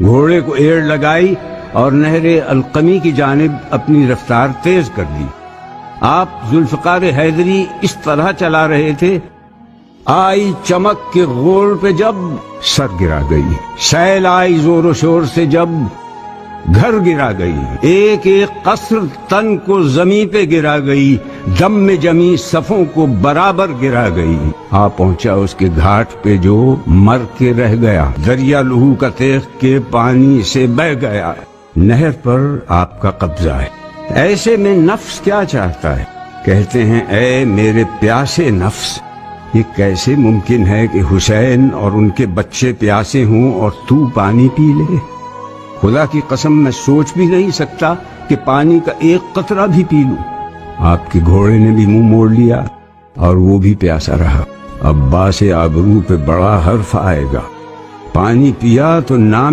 گھوڑے کو ایڑ لگائی اور نہر القمی کی جانب اپنی رفتار تیز کر دی۔ آپ ذوالفقار حیدری اس طرح چلا رہے تھے، آئی چمک کے غول پہ جب سر گرا گئی، سیل آئی زور و شور سے جب گھر گرا گئی، ایک ایک قصر تن کو زمیں پہ گرا گئی، دم میں جمی صفوں کو برابر گرا گئی۔ آ پہنچا اس کے گھاٹ پہ جو مر کے رہ گیا، دریا لہو کا تیغ کے پانی سے بہہ گیا۔ نہر پر آپ کا قبضہ ہے۔ ایسے میں نفس کیا چاہتا ہے؟ کہتے ہیں اے میرے پیاسے نفس، یہ کیسے ممکن ہے کہ حسین اور ان کے بچے پیاسے ہوں اور تو پانی پی لے؟ خدا کی قسم میں سوچ بھی نہیں سکتا کہ پانی کا ایک قطرہ بھی پی لوں۔ آپ کے گھوڑے نے بھی منہ موڑ لیا اور وہ بھی پیاسا رہا۔ عباس آبرو پہ بڑا حرف آئے گا۔ پانی پیا تو نام